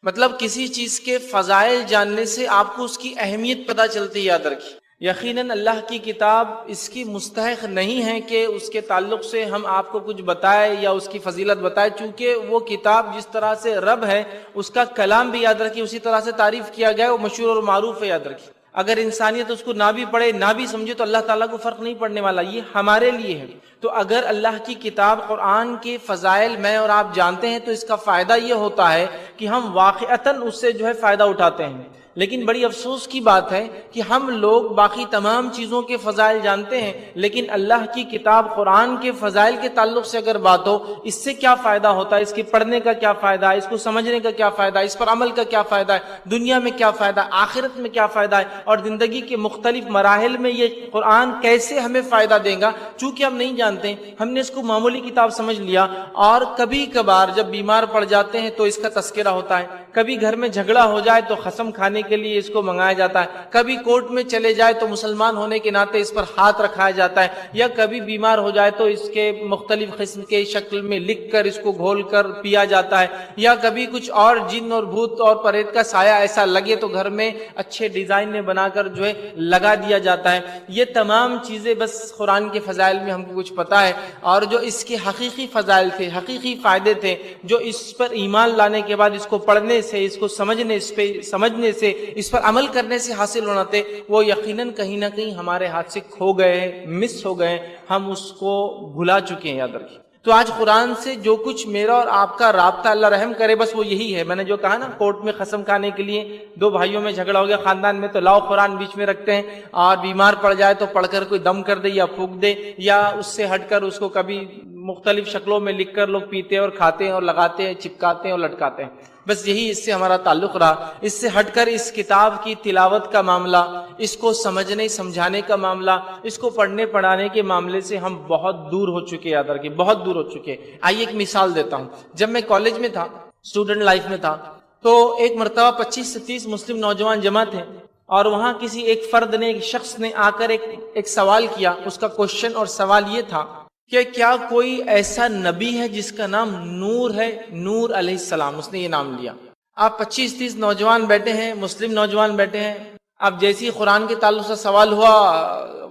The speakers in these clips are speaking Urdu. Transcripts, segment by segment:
مطلب کسی چیز کے فضائل جاننے سے آپ کو اس کی اہمیت پتہ چلتی ہے، یاد رکھیے۔ یقیناً اللہ کی کتاب اس کی مستحق نہیں ہے کہ اس کے تعلق سے ہم آپ کو کچھ بتائے یا اس کی فضیلت بتائے، چونکہ وہ کتاب جس طرح سے رب ہے اس کا کلام بھی یاد رکھیے اسی طرح سے تعریف کیا گیا ہے، وہ مشہور اور معروف ہے، یاد رکھیے۔ اگر انسانیت اس کو نہ بھی پڑھے نہ بھی سمجھے تو اللہ تعالیٰ کو فرق نہیں پڑنے والا، یہ ہمارے لیے ہے۔ تو اگر اللہ کی کتاب قرآن کے فضائل میں اور آپ جانتے ہیں تو اس کا فائدہ یہ ہوتا ہے کہ ہم واقعتاً اس سے جو ہے فائدہ اٹھاتے ہیں۔ لیکن بڑی افسوس کی بات ہے کہ ہم لوگ باقی تمام چیزوں کے فضائل جانتے ہیں، لیکن اللہ کی کتاب قرآن کے فضائل کے تعلق سے اگر بات ہو، اس سے کیا فائدہ ہوتا ہے، اس کے پڑھنے کا کیا فائدہ ہے، اس کو سمجھنے کا کیا فائدہ ہے، اس پر عمل کا کیا فائدہ ہے، دنیا میں کیا فائدہ ہے، آخرت میں کیا فائدہ ہے، اور زندگی کے مختلف مراحل میں یہ قرآن کیسے ہمیں فائدہ دے گا، چونکہ ہم نہیں جانتے، ہم نے اس کو معمولی کتاب سمجھ لیا، اور کبھی کبھار جب بیمار پڑ جاتے ہیں تو اس کا تذکرہ ہوتا ہے، کبھی گھر میں جھگڑا ہو جائے تو قسم کھانے کے لیے اس کو منگایا جاتا ہے، کبھی کورٹ میں چلے جائے تو مسلمان ہونے کے ناطے اس پر ہاتھ رکھایا جاتا ہے، یا کبھی بیمار ہو جائے تو اس کے مختلف قسم کے شکل میں لکھ کر اس کو گھول کر پیا جاتا ہے، یا کبھی کچھ اور جن اور بھوت اور پریت کا سایہ ایسا لگے تو گھر میں اچھے ڈیزائن میں بنا کر جو ہے لگا دیا جاتا ہے۔ یہ تمام چیزیں بس قرآن کے فضائل میں ہم کو کچھ پتا ہے، اور جو اس کے حقیقی فضائل تھے، حقیقی فائدے تھے، جو اس پر ایمان لانے کے بعد اس کو پڑھنے سے، اس کو سمجھنے سے، اس پر عمل کرنے سے حاصل ہونا تھے، وہ یقیناً کہیں نہ کہیں ہمارے ہاتھ سے کھو گئے ہیں، مس ہو گئے ہیں، ہم اس کو بھلا چکے ہیں، یاد رکھیے۔ تو آج قرآن سے جو کچھ میرا اور آپ کا رابطہ، اللہ رحم کرے، بس وہ یہی ہے۔ میں نے جو کہا نا، کورٹ میں قسم کھانے کے لیے دو بھائیوں میں جھگڑا ہو گیا خاندان میں، تو لاؤ قرآن بیچ میں رکھتے ہیں، اور بیمار پڑ جائے تو پڑھ کر کوئی دم کر دے یا پھونک دے، یا اس سے ہٹ کر اس کو کبھی مختلف شکلوں میں لکھ کر لوگ پیتے اور کھاتے ہیں اور لگاتے ہیں، چپکاتے ہیں اور لٹکاتے ہیں۔ بس یہی اس سے ہمارا تعلق رہا۔ اس سے ہٹ کر اس کتاب کی تلاوت کا معاملہ، اس کو سمجھنے سمجھانے کا معاملہ، اس کو پڑھنے پڑھانے کے معاملے سے ہم بہت دور ہو چکے، یاد رکھیے، بہت دور ہو چکے۔ آئیے ایک مثال دیتا ہوں۔ جب میں کالج میں تھا، اسٹوڈنٹ لائف میں تھا، تو ایک مرتبہ 25 سے 30 مسلم نوجوان جمع تھے، اور وہاں کسی ایک فرد نے، ایک شخص نے آ کر ایک سوال کیا۔ اس کا کوشچن اور سوال یہ تھا کہ کیا کوئی ایسا نبی ہے جس کا نام نور ہے، نور علیہ السلام، اس نے یہ نام لیا۔ آپ 25-30 نوجوان بیٹھے ہیں، مسلم نوجوان بیٹھے ہیں، اب جیسی قرآن کے تعلق سے سوال ہوا،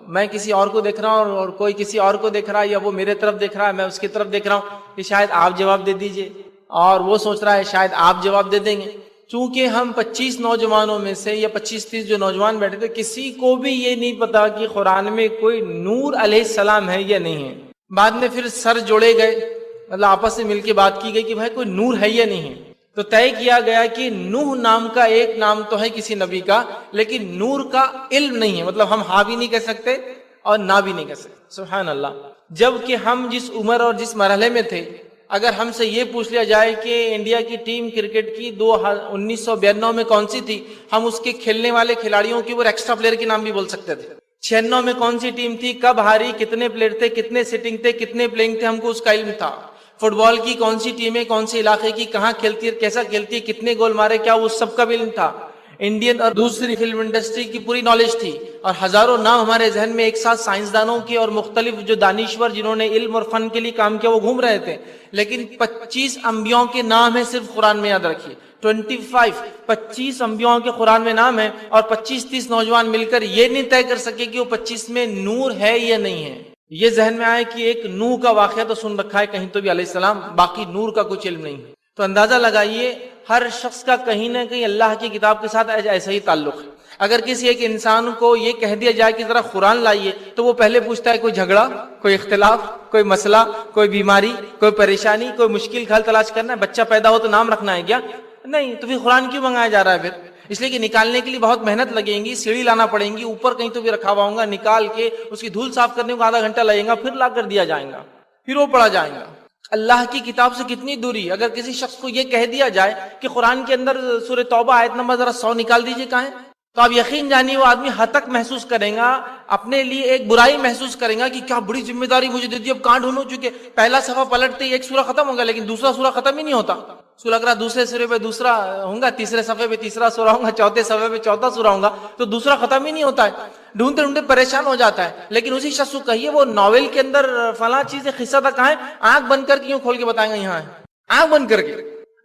میں کسی اور کو دیکھ رہا ہوں اور کوئی کسی اور کو دیکھ رہا ہے، یا وہ میرے طرف دیکھ رہا ہے، میں اس کی طرف دیکھ رہا ہوں کہ شاید آپ جواب دے دیجئے، اور وہ سوچ رہا ہے شاید آپ جواب دے دیں گے۔ چونکہ ہم 25 نوجوانوں میں سے، یا 25-30 جو نوجوان بیٹھے تھے، کسی کو بھی یہ نہیں پتا کہ قرآن میں کوئی نور علیہ السلام ہے یا نہیں ہے۔ بعد میں پھر سر جوڑے گئے، مطلب آپس میں مل کے بات کی گئی کہ بھائی کوئی نور ہے یا نہیں ہے۔ تو طے کیا گیا کہ نوح نام کا ایک نام تو ہے کسی نبی کا، لیکن نور کا علم نہیں ہے، مطلب ہم ہاں بھی نہیں کہہ سکتے اور نہ بھی نہیں کہہ سکتے۔ سبحان اللہ۔ جبکہ ہم جس عمر اور جس مرحلے میں تھے، اگر ہم سے یہ پوچھ لیا جائے کہ انڈیا کی ٹیم کرکٹ کی 1992 میں کون سی تھی، ہم اس کے کھیلنے والے کھلاڑیوں کی اور ایکسٹرا پلیئر کے نام بھی بول سکتے تھے۔ 96 میں کون سی ٹیم تھی، کب ہاری، کتنے پلیئر تھے، کتنے سٹنگ تھے، کتنے پلینگ تھے، ہم کو اس کا علم تھا۔ فٹ بال کی کون سی ٹیم ہے، کون سے علاقے کی، کہاں کھیلتی ہے، کیسا کھیلتی ہے، کتنے گول مارے، کیا وہ سب کا بھی علم تھا۔ انڈین اور دوسری فلم انڈسٹری کی پوری نالج تھی، اور ہزاروں نام ہمارے ذہن میں ایک ساتھ سائنسدانوں کے اور مختلف جو دانشور جنہوں نے علم اور فن کے لیے کام کیا وہ گھوم رہے تھے۔ لیکن 25 انبیاؤں کے نام ہیں صرف قرآن میں، یاد رکھیے 25 انبیاؤں کے قرآن میں نام ہے، اور 25-30 نوجوان مل کر یہ نہیں طے کر سکے کہ وہ 25 میں نور ہے یا نہیں ہے۔ یہ ذہن میں آئے کہ ایک نوح کا واقعہ تو سن رکھا ہے کہیں تو بھی علیہ السلام، باقی نور کا کچھ علم نہیں ہے۔ تو اندازہ لگائیے ہر شخص کا کہیں نہ کہیں اللہ کی کتاب کے ساتھ ایسا ہی تعلق ہے۔ اگر کسی ایک انسان کو یہ کہہ دیا جائے کہ ذرا قرآن لائیے، تو وہ پہلے پوچھتا ہے کوئی جھگڑا، کوئی اختلاف، کوئی مسئلہ، کوئی بیماری، کوئی پریشانی، کوئی مشکل حل تلاش کرنا ہے۔ بچہ پیدا ہو تو نام رکھنا ہے کیا؟ نہیں، تو پھر قرآن کیوں منگایا جا رہا ہے؟ پھر اس لیے کہ نکالنے کے لیے بہت محنت لگیں گی، سیڑھی لانا پڑیں گی، اوپر کہیں تو بھی رکھا ہوا ہوگا، نکال کے اس کی دھول صاف کرنے کو آدھا گھنٹہ لگے گا، پھر لا کر دیا جائے گا، پھر وہ پڑھا جائے گا۔ اللہ کی کتاب سے کتنی دوری۔ اگر کسی شخص کو یہ کہہ دیا جائے کہ قرآن کے اندر سورہ توبہ آیت نمبر ذرا 100 نکال دیجئے کہاں ہے، تو آپ یقین جانیے وہ آدمی ہتک محسوس کرے گا، اپنے لیے ایک برائی محسوس کرے گا کہ کیا بڑی ذمہ داری مجھے دے دی، اب کہاں ڈھونڈوں، چکے پہلا صفحہ پلٹتے ہی ایک سورہ ختم ہوگا، لیکن دوسرا سورہ ختم ہی نہیں ہوتا۔ سورہ اگر دوسرے سورے پہ دوسرا ہوگا، تیسرے صفحے پہ تیسرا سورہ ہوگا، چوتھے صفحے پہ چوتھا سورہ ہوگا، تو دوسرا ختم ہی نہیں ہوتا ہے، ڈھونڈتے ڈھونڈتے پریشان ہو جاتا ہے۔ لیکن اسی شخص کو کہیے وہ ناول کے اندر فلاں چیز قصہ تھا، کہاں ہے، آنکھ بند کر کے یوں کھول کے بتائیں گے یہاں ہے، آنکھ بند کر کے۔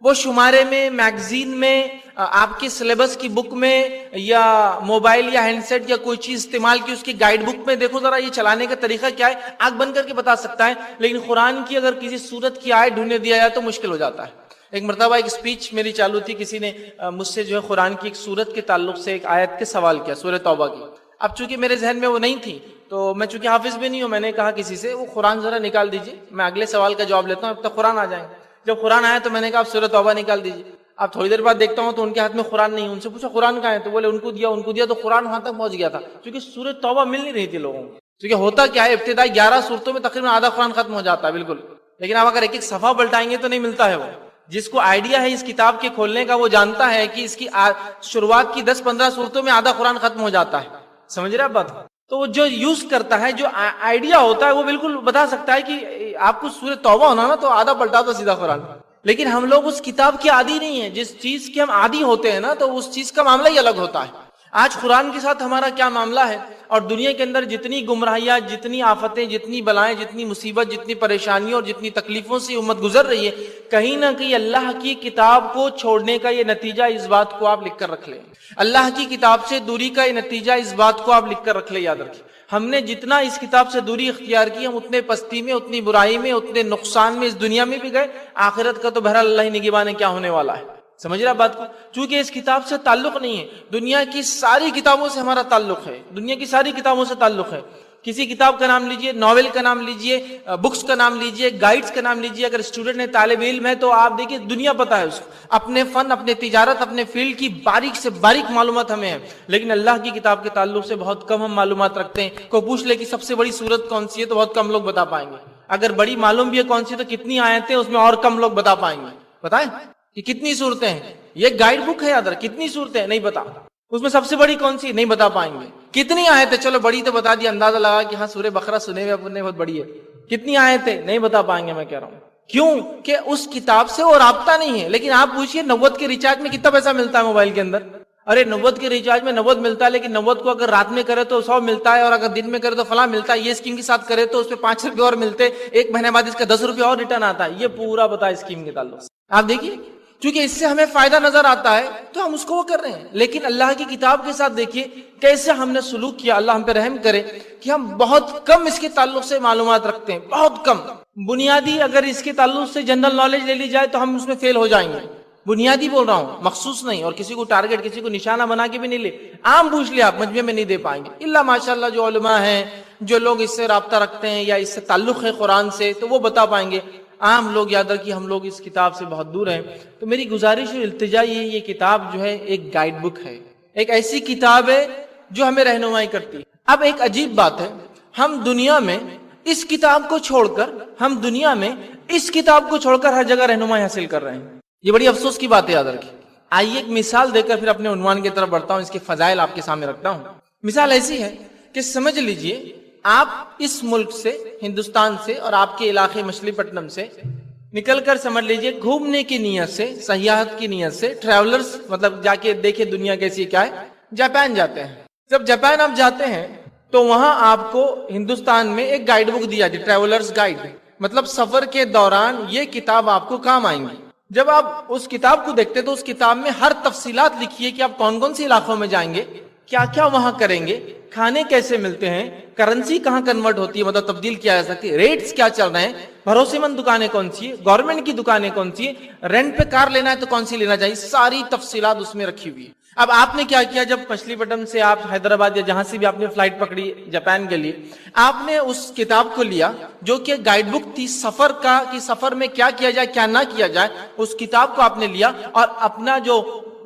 وہ شمارے میں، میگزین میں، آپ کے سلیبس کی بک میں، یا موبائل یا ہینڈ سیٹ یا کوئی چیز استعمال کی اس کی گائیڈ بک میں دیکھو ذرا یہ چلانے کا طریقہ کیا ہے، آنکھ بند کر کے بتا سکتا ہے، لیکن قرآن کی اگر کسی سورت کی آیت ڈھونڈنے دیا جائے تو مشکل ہو جاتا ہے۔ ایک مرتبہ ایک سپیچ میری چالو تھی، کسی نے مجھ سے جو ہے قرآن کی ایک سورت کے تعلق سے ایک آیت کے سوال کیا، سورہ توبہ کی۔ اب چونکہ میرے ذہن میں وہ نہیں تھی تو میں چونکہ حافظ بھی نہیں ہوں، میں نے کہا کسی سے وہ قرآن ذرا نکال دیجیے، میں اگلے سوال کا جواب لیتا ہوں، اب تک قرآن آ جائیں گے۔ جب قرآن آیا تو میں نے کہا اب سورہ توبہ نکال دیجیے۔ اب تھوڑی دیر بعد دیکھتا ہوں تو ان کے ہاتھ میں قرآن نہیں ہے، ان سے پوچھا قرآن کہاں ہے، تو بولے ان کو دیا تو قرآن وہاں تک پہنچ گیا تھا، کیونکہ سورہ توبہ مل نہیں رہی تھی لوگوں کو۔ کیونکہ ہوتا کیا ہے، ابتدائی 11 صورتوں میں تقریباً آدھا قرآن ختم ہو جاتا ہے بالکل، لیکن آپ اگر ایک ایک صفحہ پلٹائیں گے تو نہیں ملتا ہے وہ۔ جس کو آئیڈیا ہے اس کتاب کے کھولنے کا وہ جانتا ہے کہ اس کی شروعات کی 10-15 صورتوں میں آدھا قرآن ختم ہو جاتا ہے، سمجھ رہے آپ بات؟ تو وہ جو یوز کرتا ہے، جو آئیڈیا ہوتا ہے، وہ بالکل بتا سکتا ہے کہ آپ کو سورہ توبہ ہونا نا تو آدھا پلٹا تو سیدھا قرآن۔ لیکن ہم لوگ اس کتاب کے عادی نہیں ہیں، جس چیز کے ہم عادی ہوتے ہیں نا تو اس چیز کا معاملہ ہی الگ ہوتا ہے۔ آج قرآن کے ساتھ ہمارا کیا معاملہ ہے، اور دنیا کے اندر جتنی گمراہیاں، جتنی آفتیں، جتنی بلائیں، جتنی مصیبت، جتنی پریشانیوں اور جتنی تکلیفوں سے امت گزر رہی ہے، کہیں نہ کہیں اللہ کی کتاب کو چھوڑنے کا یہ نتیجہ اس بات کو آپ لکھ کر رکھ لیں، اللہ کی کتاب سے دوری کا یہ نتیجہ اس بات کو آپ لکھ کر رکھ لیں، یاد رکھیں۔ ہم نے جتنا اس کتاب سے دوری اختیار کی، ہم اتنے پستی میں، اتنی برائی میں، اتنے نقصان میں اس دنیا میں بھی گئے، آخرت کا تو بہرحال اللہ ہی نگہبان ہے کیا ہونے والا ہے، سمجھ رہا بات کو؟ چونکہ اس کتاب سے تعلق نہیں ہے، دنیا کی ساری کتابوں سے ہمارا تعلق ہے، دنیا کی ساری کتابوں سے تعلق ہے۔ کسی کتاب کا نام لیجئے، ناول کا نام لیجئے، بکس کا نام لیجئے، گائیڈز کا نام لیجئے، اگر اسٹوڈنٹ ہے، طالب علم ہے تو آپ دیکھیں دنیا پتہ ہے اس کو، اپنے فن، اپنے تجارت، اپنے فیلڈ کی باریک سے باریک معلومات ہمیں ہے، لیکن اللہ کی کتاب کے تعلق سے بہت کم ہم معلومات رکھتے ہیں۔ کوئی پوچھ لے کہ سب سے بڑی سورت کون سی ہے تو بہت کم لوگ بتا پائیں گے، اگر بڑی معلوم بھی ہے کون سی تو کتنی آیتیں اس میں اور کم لوگ بتا پائیں گے، بتائیں کہ کتنی صورتیں ہیں، یہ گائیڈ بک ہے یاد رکھ، کتنی صورتیں نہیں بتا، اس میں سب سے بڑی کون سی نہیں بتا پائیں گے، کتنی آیتیں چلو بڑی تو بتا دی، اندازہ لگا کہ ہاں سورہ بقرہ سنے ہوئے اپنے بہت بڑی ہے، کتنی آیتیں نہیں بتا پائیں گے، میں کہہ رہا ہوں کیوں کہ اس کتاب سے وہ رابطہ نہیں ہے۔ لیکن آپ پوچھئے 90 کے ریچارج میں کتنا پیسہ ملتا ہے موبائل کے اندر، ارے 90 کے ریچارج میں 90 ملتا ہے، لیکن 90 کو اگر رات میں کرے تو 100 ملتا ہے، اور اگر دن میں کرے تو فلاں ملتا ہے، یہ اسکیم کے ساتھ کرے تو اس پہ 5 روپے اور ملتے، ایک مہینے بعد اس کا 10 روپے اور ریٹرن آتا ہے، یہ پورا بتا اسکیم کے تعلق سے آپ دیکھیے، چونکہ اس سے ہمیں فائدہ نظر آتا ہے تو ہم اس کو وہ کر رہے ہیں۔ لیکن اللہ کی کتاب کے ساتھ دیکھیے کیسے ہم نے سلوک کیا، اللہ ہم پہ رحم کرے کہ ہم بہت کم اس کے تعلق سے معلومات رکھتے ہیں، بہت کم بنیادی، اگر اس کے تعلق سے جنرل نالج لے لی جائے تو ہم اس میں فیل ہو جائیں گے، بنیادی بول رہا ہوں، مخصوص نہیں، اور کسی کو ٹارگٹ، کسی کو نشانہ بنا کے بھی نہیں لے، عام پوچھ لے آپ مجمع میں نہیں دے پائیں گے، الا ماشاءاللہ جو علماء ہیں، جو لوگ اس سے رابطہ رکھتے ہیں یا اس سے تعلق ہے قرآن سے تو وہ بتا پائیں گے، عام لوگ یاد رکھیے ہم لوگ اس کتاب سے بہت دور ہیں۔ تو میری گزارش اور التجا یہ کتاب جو ہے ایک گائیڈ بک ہے، ایک ایسی کتاب ہے جو ہمیں رہنمائی کرتی ہے۔ اب ایک عجیب بات ہے، ہم دنیا میں اس کتاب کو چھوڑ کر، ہر جگہ رہنمائی حاصل کر رہے ہیں، یہ بڑی افسوس کی بات ہے، یاد رکھیے۔ آئیے ایک مثال دے کر پھر اپنے عنوان کی طرف بڑھتا ہوں، اس کے فضائل آپ کے سامنے رکھتا ہوں۔ مثال ایسی ہے کہ سمجھ لیجئے آپ اس ملک سے، ہندوستان سے، اور آپ کے علاقے مچھلی پٹنم سے نکل کر سمجھ لیجئے گھومنے کی نیت سے، سیاحت کی نیت سے، ٹریولرز مطلب جا کے دیکھیں دنیا کیسی کیا ہے، جاپان جاتے ہیں۔ جب جاپان آپ جاتے ہیں تو وہاں آپ کو ہندوستان میں ایک گائیڈ بک دی جاتی ہے، ٹریولرز گائیڈ، مطلب سفر کے دوران یہ کتاب آپ کو کام آئیں گی۔ جب آپ اس کتاب کو دیکھتے تو اس کتاب میں ہر تفصیلات لکھی ہے کہ آپ کون کون سی علاقوں میں جائیں گے، کیا کیا وہاں کریں گے، کھانے کیسے ملتے ہیں، کرنسی کہاں کنورٹ ہوتی ہے مطلب تبدیل کیا جا سکتی ہے، ریٹس کیا چل رہے ہیں، بھروسے مند دکانیں کون سی ہے، گورنمنٹ کی دکانیں کون سی ہے، رینٹ پہ کار لینا ہے تو کون سی لینا چاہیے، ساری تفصیلات اس میں رکھی ہوئی ہے۔ اب آپ نے کیا کیا، جب مچھلی پٹنم سے آپ حیدرآباد یا جہاں سے بھی آپ نے فلائٹ پکڑی جاپان کے لیے، آپ نے اس کتاب کو لیا جو کہ گائیڈ بک تھی سفر کا، کہ سفر میں کیا کیا جائے کیا نہ کیا جائے، اس کتاب کو آپ نے لیا اور اپنا جو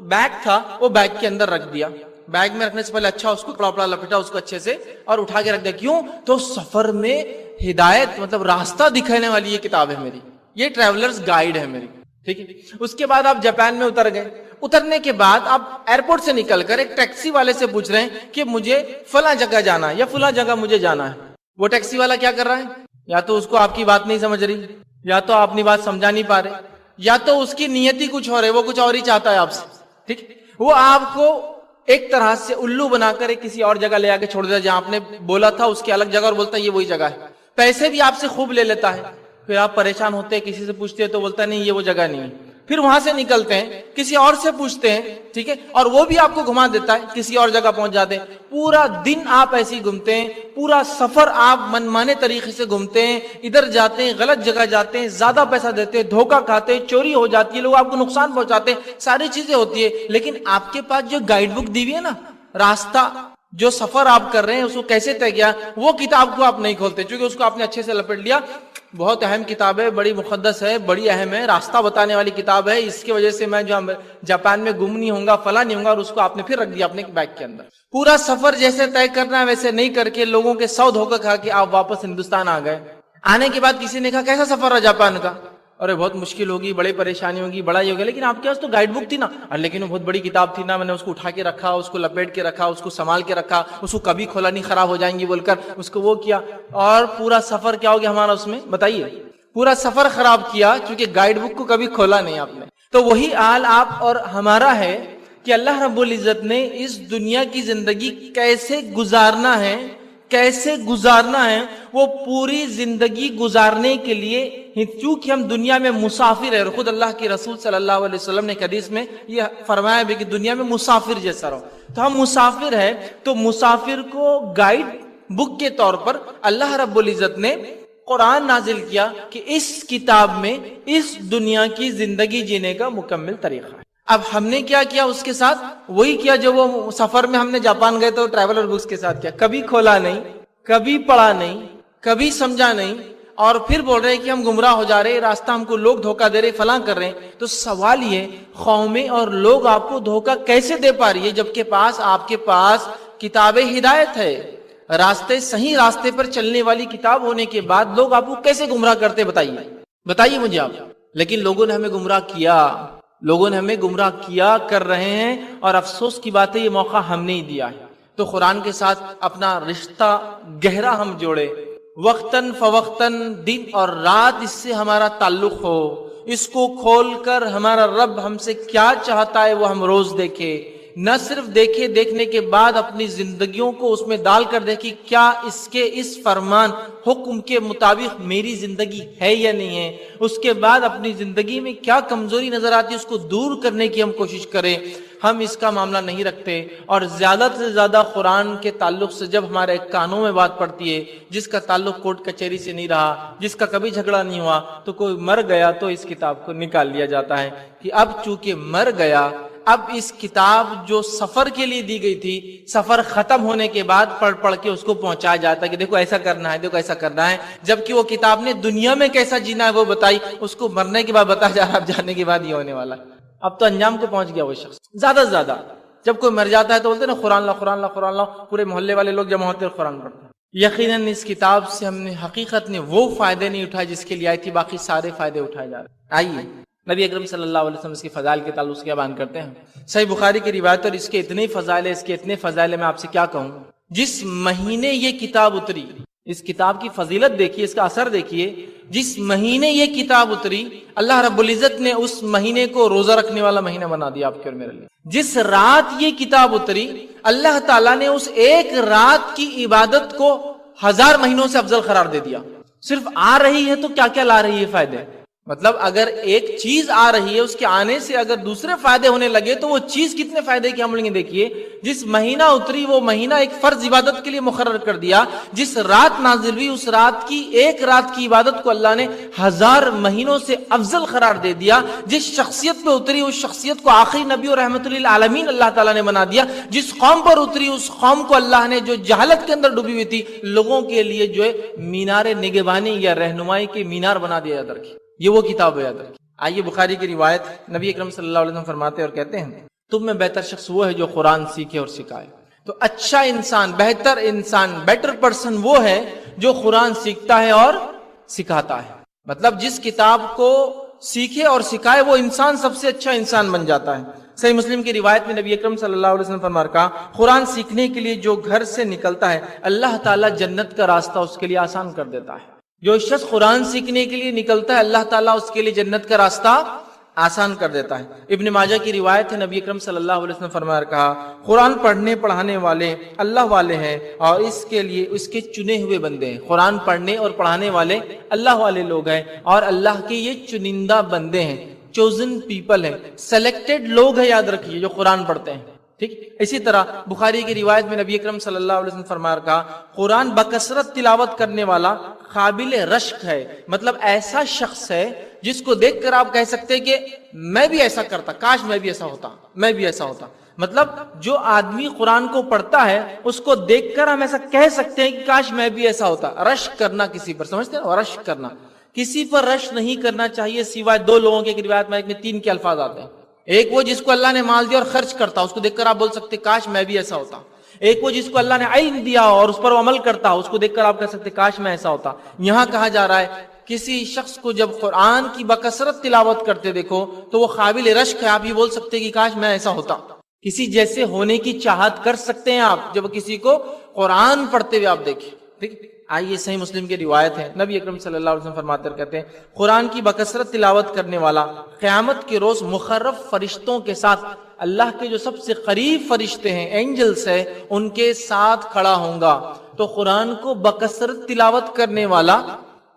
بیگ تھا وہ بیگ کے اندر رکھ دیا۔ بیگ میں رکھنے سے پہلے اچھا اس کو کپڑا لپیٹا اس کو اچھے سے اور اٹھا کے رکھ دیا، کیوں؟ تو سفر میں ہدایت مطلب راستہ دکھانے والی یہ کتاب ہے میری، یہ ٹریولرز گائیڈ ہے میری، ٹھیک ہے۔ اس کے بعد آپ جاپان میں اتر گئے، اترنے کے بعد آپ ایئرپورٹ سے نکل کر ایک ٹیکسی والے سے پوچھ رہے ہیں کہ مجھے فلاں جگہ جانا ہے یا فلاں جگہ مجھے جانا ہے۔ وہ ٹیکسی والا کیا کر رہا ہے، یا تو اس کو آپ کی بات نہیں سمجھ رہی، یا تو آپ اپنی بات سمجھا نہیں پا رہے، یا تو اس کی نیت ہی کچھ اور ہے، وہ کچھ اور ہی چاہتا ہے آپ سے، ٹھیک۔ وہ آپ کو ایک طرح سے الو بنا کر ایک کسی اور جگہ لے آ کے چھوڑ دیتا، جہاں آپ نے بولا تھا اس کی الگ جگہ، اور بولتا ہے یہ وہی جگہ ہے۔ پیسے بھی آپ سے خوب لے لیتا ہے، پھر آپ پریشان ہوتے ہیں، کسی سے پوچھتے ہیں تو بولتا ہے نہیں یہ وہ جگہ نہیں ہے۔ پھر وہاں سے نکلتے ہیں کسی اور سے پوچھتے ہیں، ٹھیک ہے، اور وہ بھی آپ کو گھما دیتا ہے، کسی اور جگہ پہنچ جاتے ہیں، پورا دن آپ ایسے ہی گھومتے ہیں، پورا سفر آپ منمانے طریقے سے گھومتے ہیں، ادھر جاتے ہیں، غلط جگہ جاتے ہیں، زیادہ پیسہ دیتے ہیں، دھوکہ کھاتے ہیں، چوری ہو جاتی ہے، لوگ آپ کو نقصان پہنچاتے ہیں، ساری چیزیں ہوتی ہے، لیکن آپ کے پاس جو گائیڈ بک دی ہوئی ہے نا، راستہ جو سفر آپ کر رہے ہیں اس کو کیسے طے کیا، وہ کتاب کو آپ نہیں کھولتے، چونکہ اس کو آپ نے اچھے سے لپٹ لیا، بہت اہم کتاب ہے، بڑی مقدس ہے، بڑی اہم ہے، راستہ بتانے والی کتاب ہے، اس کی وجہ سے میں جو جاپان میں گم نہیں ہوں گا، فلاں نہیں ہوں گا، اور اس کو آپ نے پھر رکھ دیا اپنے بیگ کے اندر۔ پورا سفر جیسے طے کرنا ہے ویسے نہیں کر کے لوگوں کے 100 دھوکہ کھا کے آپ واپس ہندوستان آ گئے۔ آنے کے بعد کسی نے کہا کیسا سفر رہا جاپان کا؟ ارے بہت مشکل ہوگی، بڑی پریشانی ہوگی، بڑا یہ ہوگا، لیکن آپ کے پاس تو گائیڈ بک تھی نا، لیکن وہ بہت بڑی کتاب تھی نا، میں نے اس کو اٹھا کے رکھا، اس کو لپیٹ کے رکھا، اس کو سنبھال کے رکھا، اس کو کبھی کھولا نہیں، خراب ہو جائیں گی بول کر اس کو وہ کیا، اور پورا سفر کیا ہو گیا ہمارا اس میں بتائیے، پورا سفر خراب کیا کیونکہ گائیڈ بک کو کبھی کھولا نہیں آپ نے۔ تو وہی حال آپ اور ہمارا ہے کہ اللہ رب العزت نے اس دنیا کی زندگی کیسے گزارنا ہے، کیسے گزارنا ہے، وہ پوری زندگی گزارنے کے لیے، چونکہ ہم دنیا میں مسافر ہیں، خود اللہ کے رسول صلی اللہ علیہ وسلم نے حدیث میں یہ فرمایا بھی کہ دنیا میں مسافر جیسا رہو، تو ہم مسافر ہیں، تو مسافر کو گائیڈ بک کے طور پر اللہ رب العزت نے قرآن نازل کیا کہ اس کتاب میں اس دنیا کی زندگی جینے کا مکمل طریقہ ہے۔ اب ہم نے کیا کیا اس کے ساتھ؟ وہی کیا جو وہ سفر میں ہم نے جاپان گئے تو ٹریولر بکس کے ساتھ کیا، کبھی کھولا نہیں، کبھی پڑھا نہیں، کبھی سمجھا نہیں، اور پھر بول رہے ہیں کہ ہم گمراہ ہو جا رہے، راستہ ہم کو لوگ دھوکہ دے رہے، فلاں کر رہے ہیں۔ تو سوال یہ، قومیں اور لوگ آپ کو دھوکہ کیسے دے پا رہی ہے جبکہ آپ کے پاس کتاب ہدایت ہے، راستے صحیح راستے پر چلنے والی کتاب ہونے کے بعد لوگ آپ کو کیسے گمراہ کرتے؟ بتائیے مجھے آپ۔ لیکن لوگوں نے ہمیں گمراہ کیا، لوگوں نے ہمیں گمراہ کیا، کر رہے ہیں، اور افسوس کی بات ہے یہ موقع ہم نے ہی دیا ہے۔ تو قرآن کے ساتھ اپنا رشتہ گہرا ہم جوڑے، وقتاً فوقتاً، دن اور رات اس سے ہمارا تعلق ہو، اس کو کھول کر ہمارا رب ہم سے کیا چاہتا ہے وہ ہم روز دیکھے، نہ صرف دیکھے، دیکھنے کے بعد اپنی زندگیوں کو اس میں ڈال کر دیکھیں کیا اس فرمان حکم کے مطابق میری زندگی ہے یا نہیں ہے، اس کے بعد اپنی زندگی میں کیا کمزوری نظر آتی ہے اس کو دور کرنے کی ہم کوشش کریں۔ ہم اس کا معاملہ نہیں رکھتے، اور زیادہ سے زیادہ قرآن کے تعلق سے جب ہمارے کانوں میں بات پڑتی ہے، جس کا تعلق کورٹ کچہری سے نہیں رہا، جس کا کبھی جھگڑا نہیں ہوا، تو کوئی مر گیا تو اس کتاب کو نکال لیا جاتا ہے کہ اب چونکہ مر گیا، اب اس کتاب جو سفر کے لیے دی گئی تھی، سفر ختم ہونے کے بعد پڑھ پڑھ کے اس کو پہنچایا جاتا ہے کہ دیکھو ایسا کرنا ہے، دیکھو ایسا کرنا ہے، جبکہ وہ کتاب نے دنیا میں کیسا جینا ہے وہ بتائی، اس کو مرنے کے بعد بتایا جا رہا ہے اب جانے کے بعد یہ ہونے والا ہے۔ اب تو انجام کو پہنچ گیا وہ شخص۔ زیادہ سے زیادہ جب کوئی مر جاتا ہے تو بولتے ہیں نا قرآن لا قرآن لا قرآن لا، پورے محلے والے لوگ جمع ہوتے ہیں قرآن پڑھتے ہیں۔ یقیناً اس کتاب سے ہم نے حقیقت میں وہ فائدے نہیں اٹھائے جس کے لیے آئی تھی، باقی سارے فائدے اٹھائے جا رہے ہیں۔ آئیے نبی اکرم صلی اللہ علیہ وسلم اس کے فضائل کے تعلق سے کیا بیان کرتے ہیں۔ صحیح بخاری کی روایت، اور اس کے اتنے فضائل ہے، اس کے اتنے فضائل ہے، میں آپ سے کیا کہوں۔ جس مہینے یہ کتاب اتری، اس کتاب کی فضیلت دیکھیے، اس کا اثر دیکھیے، جس مہینے یہ کتاب اتری اللہ رب العزت نے اس مہینے کو روزہ رکھنے والا مہینہ بنا دیا آپ کے اور میرے لیے۔ جس رات یہ کتاب اتری اللہ تعالیٰ نے اس ایک رات کی عبادت کو 1000 مہینوں سے افضل قرار دے دیا۔ صرف آ رہی ہے تو کیا کیا لا رہی ہے فائدے، مطلب اگر ایک چیز آ رہی ہے اس کے آنے سے اگر دوسرے فائدے ہونے لگے تو وہ چیز کتنے فائدے کی ہم لیں گے۔ دیکھیے جس مہینہ اتری وہ مہینہ ایک فرض عبادت کے لیے مقرر کر دیا، جس رات نازل ہوئی اس رات کی ایک رات کی عبادت کو اللہ نے 1000 مہینوں سے افضل قرار دے دیا۔ جس شخصیت پہ اتری اس شخصیت کو آخری نبی اور رحمت للعالمین اللہ تعالیٰ نے بنا دیا۔ جس قوم پر اتری اس قوم کو اللہ نے جو جہالت کے اندر ڈوبی ہوئی تھی لوگوں کے لیے جو ہے مینار نگہبانی یا رہنمائی کے مینار بنا دیا یاد رکھیے، یہ وہ کتاب ہے یاد رکھیے۔ آئیے بخاری کی روایت، نبی اکرم صلی اللہ علیہ وسلم فرماتے اور کہتے ہیں تم میں بہتر شخص وہ ہے جو قرآن سیکھے اور سکھائے۔ تو اچھا انسان، بہتر انسان، بیٹر پرسن وہ ہے جو قرآن سیکھتا ہے اور سکھاتا ہے، مطلب جس کتاب کو سیکھے اور سکھائے وہ انسان سب سے اچھا انسان بن جاتا ہے۔ صحیح مسلم کی روایت میں نبی اکرم صلی اللہ علیہ وسلم فرمایا کہا قرآن سیکھنے کے لیے جو گھر سے نکلتا ہے اللہ تعالیٰ جنت کا راستہ اس کے لیے آسان کر دیتا ہے۔ جو شخص قرآن سیکھنے کے لیے نکلتا ہے اللہ تعالیٰ اس کے لیے جنت کا راستہ آسان کر دیتا ہے۔ ابن ماجہ کی روایت ہے نبی اکرم صلی اللہ علیہ وسلم فرمایا کہا قرآن پڑھنے پڑھانے والے اللہ والے ہیں اور اس کے لیے اس کے چنے ہوئے بندے ہیں۔ قرآن پڑھنے اور پڑھانے والے اللہ والے لوگ ہیں اور اللہ کے یہ چنندہ بندے ہیں۔ چوزن پیپل ہے، سلیکٹڈ لوگ ہیں، یاد رکھیے، جو قرآن پڑھتے ہیں. ٹھیک. اسی طرح بخاری کی روایت میں نبی اکرم صلی اللہ علیہ وسلم فرمایا کہا قرآن بکثرت تلاوت کرنے والا قابل رشک ہے، مطلب ایسا شخص ہے جس کو دیکھ کر آپ کہہ سکتے کہ میں بھی ایسا کرتا، کاش میں بھی ایسا ہوتا، میں بھی ایسا ہوتا. مطلب جو آدمی قرآن کو پڑھتا ہے اس کو دیکھ کر ہم ایسا کہہ سکتے ہیں کہ کاش میں بھی ایسا ہوتا. رشک کرنا کسی پر، سمجھتے ہیں؟ رشک کرنا، کسی پر رشک نہیں کرنا چاہیے سوائے دو لوگوں کے روایت میں تین کے الفاظ آتے ہیں. ایک وہ جس کو اللہ نے مال دیا اور خرچ کرتا، اس کو دیکھ کر آپ بول سکتے کاش میں بھی ایسا ہوتا. ایک وہ جس کو اللہ نے علم دیا اور اس پر وہ عمل کرتا، اس کو دیکھ کر آپ کہہ سکتے کاش میں ایسا ہوتا. یہاں کہا جا رہا ہے کسی شخص کو جب قرآن کی بکثرت تلاوت کرتے دیکھو تو وہ قابل رشک ہے، آپ یہ بول سکتے کہ کاش میں ایسا ہوتا. کسی جیسے ہونے کی چاہت کر سکتے ہیں آپ جب کسی کو قرآن پڑھتے ہوئے آپ دیکھیں. ٹھیک. آئیے صحیح مسلم کی روایت ہے، نبی اکرم صلی اللہ علیہ وسلم فرماتے کہتے ہیں قرآن کی بکثرت تلاوت کرنے والا قیامت کے روز مخرف فرشتوں کے ساتھ، اللہ کے جو سب سے قریب فرشتے ہیں، اینجلز ہیں، ان کے ساتھ کھڑا ہوں گا. تو قرآن کو بکثرت تلاوت کرنے والا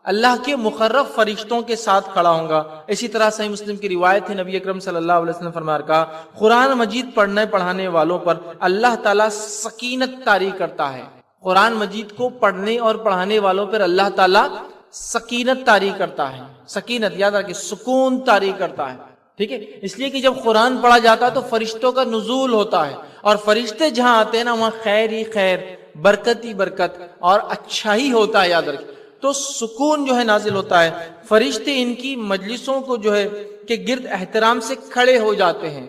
اللہ کے مخرف فرشتوں کے ساتھ کھڑا ہوں گا. اسی طرح صحیح مسلم کی روایت ہے، نبی اکرم صلی اللہ علیہ وسلم فرمایا کہا قرآن مجید پڑھنے پڑھانے والوں پر اللہ تعالیٰ سکینت طاری کرتا ہے. قرآن مجید کو پڑھنے اور پڑھانے والوں پر اللہ تعالیٰ سکینت طاری کرتا ہے. سکینت یاد رکھیں، سکون طاری کرتا ہے. ٹھیک ہے. اس لیے کہ جب قرآن پڑھا جاتا ہے تو فرشتوں کا نزول ہوتا ہے، اور فرشتے جہاں آتے ہیں نا وہاں خیر ہی خیر، برکت ہی برکت اور اچھا ہی ہوتا ہے. یاد رکھیں، تو سکون جو ہے نازل ہوتا ہے. فرشتے ان کی مجلسوں کو جو ہے کہ گرد احترام سے کھڑے ہو جاتے ہیں.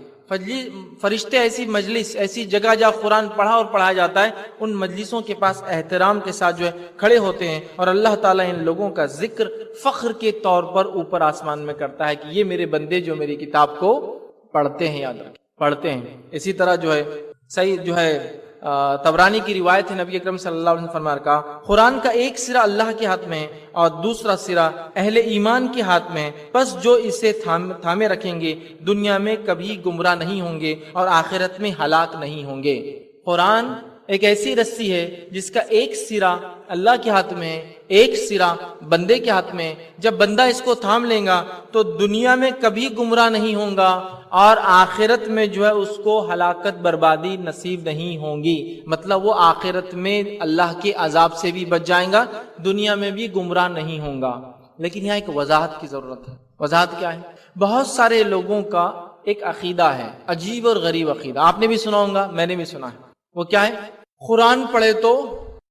فرشتے ایسی مجلس، ایسی جگہ جہاں قرآن پڑھا اور پڑھایا جاتا ہے، ان مجلسوں کے پاس احترام کے ساتھ جو ہے کھڑے ہوتے ہیں، اور اللہ تعالیٰ ان لوگوں کا ذکر فخر کے طور پر اوپر آسمان میں کرتا ہے کہ یہ میرے بندے جو میری کتاب کو پڑھتے ہیں. یاد رکھیں، پڑھتے ہیں. اسی طرح جو ہے صحیح جو ہے طبرانی کی روایت ہے، نبی اکرم صلی اللہ علیہ وسلم فرمایا کہا قرآن کا ایک سرا اللہ کے ہاتھ میں ہے اور دوسرا سرا اہل ایمان کے ہاتھ میں ہے، پس جو اسے تھامے رکھیں گے دنیا میں کبھی گمراہ نہیں ہوں گے اور آخرت میں ہلاک نہیں ہوں گے. قرآن ایک ایسی رسی ہے جس کا ایک سرا اللہ کے ہاتھ میں ہے، ایک سرا بندے کے ہاتھ میں. جب بندہ اس کو تھام لے گا تو دنیا میں کبھی گمراہ نہیں ہوں گا اور آخرت میں جو ہے اس کو ہلاکت بربادی نصیب نہیں ہوں گی. مطلب وہ آخرت میں اللہ کے عذاب سے بھی بچ جائیں گا، دنیا میں بھی گمراہ نہیں ہوں گا. لیکن یہاں ایک وضاحت کی ضرورت ہے. وضاحت کیا ہے؟ بہت سارے لوگوں کا ایک عقیدہ ہے، عجیب اور غریب عقیدہ. آپ نے بھی سنا ہوگا، میں نے بھی سنا ہے. وہ کیا ہے؟ قرآن پڑھے تو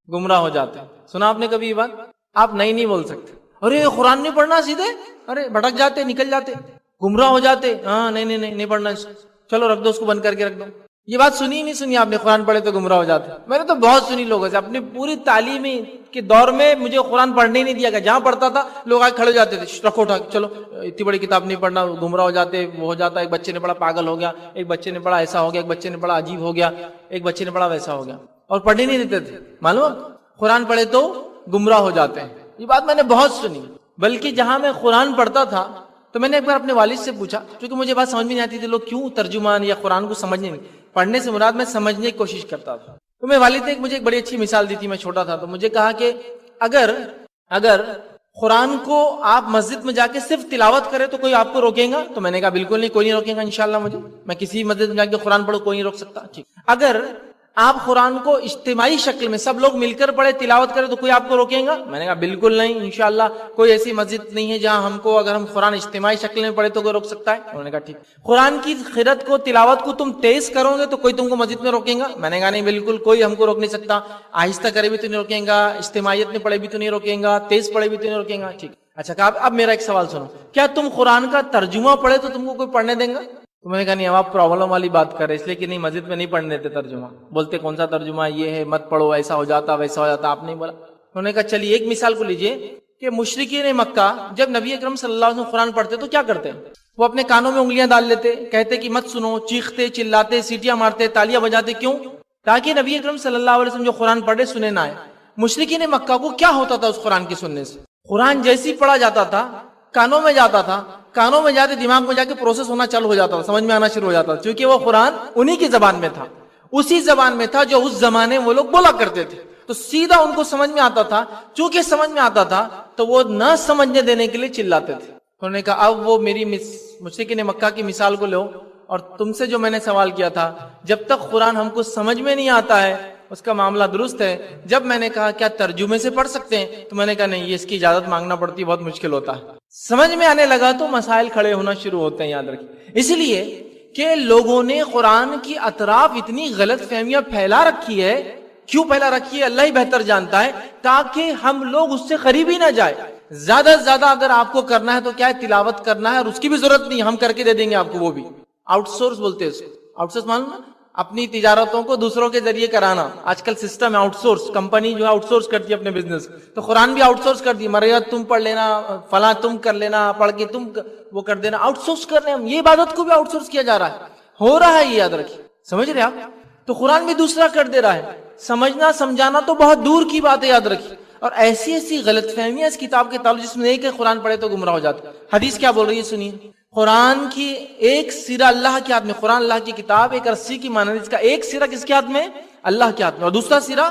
گمراہ ہو جاتے ہیں. سنا آپ نے کبھی یہ بات؟ آپ نہیں بول سکتے ارے قرآن نہیں پڑھنا، سیدھے ارے بھٹک جاتے، نکل جاتے، گمراہ ہو جاتے. ہاں نہیں پڑھنا، چلو رکھ دو، اس کو بند کر کے رکھ دو. یہ بات سنی نہیں سنی آپ نے؟ قرآن پڑھے تو گمراہ ہو جاتے. میں نے تو بہت سنی لوگوں سے. اپنی پوری تعلیمی کے دور میں مجھے قرآن پڑھنے ہی نہیں دیا گیا. جہاں پڑھتا تھا لوگ آگے کھڑے ہو جاتے تھے، رکھو اٹھا چلو، اتنی بڑی کتاب نہیں پڑھنا، گمراہ ہو جاتے. وہ ہو جاتا، ایک بچے نے پڑھا پاگل ہو گیا، ایک بچے نے پڑھا ایسا ہو گیا، ایک بچے نے پڑھا عجیب ہو گیا، ایک بچے نے پڑھا ویسا ہو گیا، اور پڑھنے نہیں دیتے تھے. معلوم قرآن پڑھے تو گمراہ ہو جاتے ہیں. یہ بات میں نے بہت سنی. بلکہ جہاں میں قرآن پڑھتا تھا تو میں نے ایک بار اپنے والد سے پوچھا، کیونکہ مجھے بات سمجھ میں نہیں آتی تھی لوگ کیوں ترجمان یا قرآن کو سمجھنے نہیں. پڑھنے سے مراد میں سمجھنے کی کوشش کرتا تھا. تو میرے والد نے مجھے ایک بڑی اچھی مثال دی تھی. میں چھوٹا تھا تو مجھے کہا کہ اگر قرآن کو آپ مسجد میں جا کے صرف تلاوت کرے تو کوئی آپ کو روکے گا؟ تو میں نے کہا بالکل نہیں، کوئی نہیں روکے گا انشاءاللہ. مجھے میں کسی مسجد میں جا کے قرآن پڑھوں، کوئی نہیں روک سکتا. ٹھیک. اگر آپ قرآن کو اجتماعی شکل میں سب لوگ مل کر پڑھے، تلاوت کرے تو کوئی آپ کو روکے گا؟ میں نے کہا بالکل نہیں، انشاءاللہ کوئی ایسی مسجد نہیں ہے جہاں ہم کو اگر ہم قرآن اجتماعی شکل میں پڑھے تو کوئی روک سکتا ہے. انہوں نے کہا ٹھیک. قرآن کی قرأت کو، تلاوت کو تم تیز کرو گے تو کوئی تم کو مسجد میں روکے گا؟ میں نے کہا نہیں، بالکل کوئی ہم کو روک نہیں سکتا. آہستہ کرے بھی تو نہیں روکیں گا، اجتماعیت میں پڑھے بھی تو نہیں روکیں گا، تیز پڑھے بھی تو نہیں روکیں گا. ٹھیک. اچھا، اب میرا ایک سوال سنو، کیا تم قرآن کا ترجمہ پڑھے تو تم کو کوئی پڑھنے دیں گا؟ تو میں نے کہا نہیں، اب آپ پرابلم والی بات کر رہے، اس لیے کہ نہیں مسجد میں نہیں پڑھنے دیتے ترجمہ. بولتے کون سا ترجمہ؟ یہ ہے مت پڑھو، ایسا ہو جاتا ویسا ہو جاتا. آپ نہیں بولا. انہوں نے کہا چلیے ایک مثال کو لیجئے کہ مشرکین مکہ جب نبی اکرم صلی اللہ علیہ وسلم قرآن پڑھتے تو کیا کرتے؟ وہ اپنے کانوں میں انگلیاں ڈال لیتے، کہتے کہ مت سنو، چیختے چلاتے، سیٹیاں مارتے، تالیاں بجاتے. کیوں؟ تاکہ نبی اکرم صلی اللہ علیہ وسلم جو قرآن پڑھے سنے نہ آئے. مشرکین مکہ کو کیا ہوتا تھا اس قرآن کے سننے سے؟ قرآن جیسی پڑھا جاتا تھا، کانوں میں جاتا تھا، کانوں میں جاتے دماغ میں جا کے پروسیس ہونا چالو ہو جاتا تھا، سمجھ میں آنا شروع ہو جاتا تھا، کیونکہ وہ قرآن انہی کی زبان میں تھا، اسی زبان میں تھا جو اس زمانے وہ لوگ بولا کرتے تھے. تو سیدھا ان کو سمجھ میں آتا تھا. چونکہ سمجھ میں آتا تھا تو وہ نہ سمجھنے دینے کے لیے چلاتے تھے. انہوں نے کہا اب وہ میری مشرکین مکہ کی مثال کو لو اور تم سے جو میں نے سوال کیا تھا، جب تک قرآن ہم کو سمجھ میں نہیں آتا ہے اس کا معاملہ درست ہے. جب میں نے کہا کیا ترجمے سے پڑھ سکتے ہیں تو میں نے کہا نہیں، یہ اس کی اجازت مانگنا پڑتی ہے، بہت مشکل ہوتا ہے. سمجھ میں آنے لگا تو مسائل کھڑے ہونا شروع ہوتے ہیں. یاد رکھیں اس لیے کہ لوگوں نے قرآن کی اطراف اتنی غلط فہمیاں پھیلا رکھی ہے. کیوں پھیلا رکھی ہے اللہ ہی بہتر جانتا ہے، تاکہ ہم لوگ اس سے قریب ہی نہ جائے. زیادہ سے زیادہ اگر آپ کو کرنا ہے تو کیا ہے، تلاوت کرنا ہے، اور اس کی بھی ضرورت نہیں، ہم کر کے دے دیں گے آپ کو. وہ بھی آؤٹ سورس بولتے ہیں اس کو. آؤٹ سورس معلوم نا، اپنی تجارتوں کو دوسروں کے ذریعے کرانا. آج کل سسٹم ہے آؤٹ سورس، کمپنی جو ہے آؤٹ سورس کرتی ہے اپنے بزنس. تو قرآن بھی آؤٹ سورس کر دی، مرید تم پڑھ لینا، فلاں تم کر لینا، پڑھ کے تم وہ کر دینا. آؤٹ سورس کر رہے ہیں ہم، یہ عبادت کو بھی آؤٹ سورس کیا جا رہا ہے. ہو رہا ہے یہ، یاد رکھیے. سمجھ رہے آپ؟ تو قرآن بھی دوسرا کر دے رہا ہے. سمجھنا سمجھانا تو بہت دور کی بات ہے، یاد رکھیے. اور ایسی ایسی غلط فہمیاں اس کتاب کے تعلق، جس میں نہیں کہ قرآن پڑھے تو گمراہ ہو جاتے. حدیث کیا بول رہی ہے سنیے. قرآن کی ایک سرہ اللہ کے ہاتھ میں، قرآن اللہ کی کتاب ایک رسی کی مانند، اس کا ایک سرہ کس کے ہاتھ میں؟ اللہ کے ہاتھ میں، اور دوسرا سرہ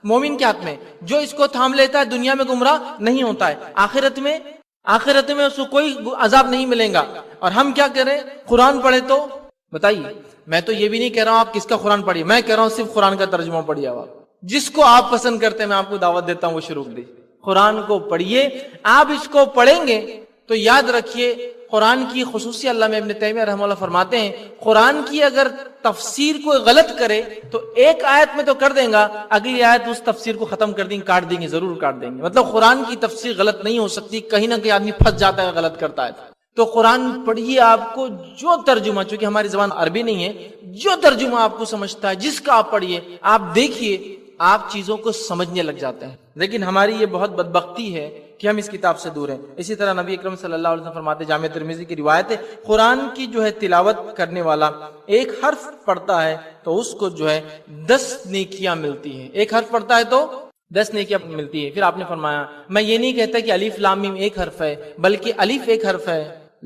مومن کے ہاتھ میں. جو اس کو تھام لیتا ہے دنیا میں گمراہ نہیں ہوتا ہے، آخرت میں اس کو کوئی عذاب نہیں ملے گا. اور ہم کیا کریں؟ قرآن پڑھے تو بتائیے. میں تو یہ بھی نہیں کہہ رہا ہوں آپ کس کا قرآن پڑھیے، میں کہہ رہا ہوں صرف قرآن کا ترجمہ پڑھیے. آپ جس کو آپ پسند کرتے ہیں میں آپ کو دعوت دیتا ہوں وہ شروع کر دیجیے. قرآن کو پڑھیے. آپ اس کو پڑھیں گے تو یاد رکھیے قرآن کی خصوصی علامہ ابن تیمیہ رحمہ اللہ فرماتے ہیں، قرآن کی اگر تفسیر کو غلط کرے تو ایک آیت میں تو کر دیں گا، اگلی آیت اس تفسیر کو ختم کر دیں گے، کاٹ دیں گے، ضرور کاٹ دیں گے. مطلب قرآن کی تفسیر غلط نہیں ہو سکتی، کہیں نہ کہیں آدمی پھنس جاتا ہے غلط کرتا ہے. تو قرآن پڑھیے. آپ کو جو ترجمہ، چونکہ ہماری زبان عربی نہیں ہے، جو ترجمہ آپ کو سمجھتا ہے جس کا آپ پڑھیے، آپ دیکھیے آپ چیزوں کو سمجھنے لگ جاتے ہیں. لیکن ہماری یہ بہت بدبختی ہے کہ ہم اس کتاب سے دور ہیں. اسی طرح نبی اکرم صلی اللہ علیہ وسلم فرماتے، جامع ترمذی کی روایت ہے، قرآن کی جو ہے تلاوت کرنے والا ایک حرف پڑھتا ہے تو اس کو جو ہے 10 نیکیاں ملتی ہیں. ایک حرف پڑھتا ہے تو 10 نیکیاں ملتی ہے. پھر آپ نے فرمایا میں یہ نہیں کہتا کہ الف لام میم ایک حرف ہے، بلکہ الف ایک حرف ہے،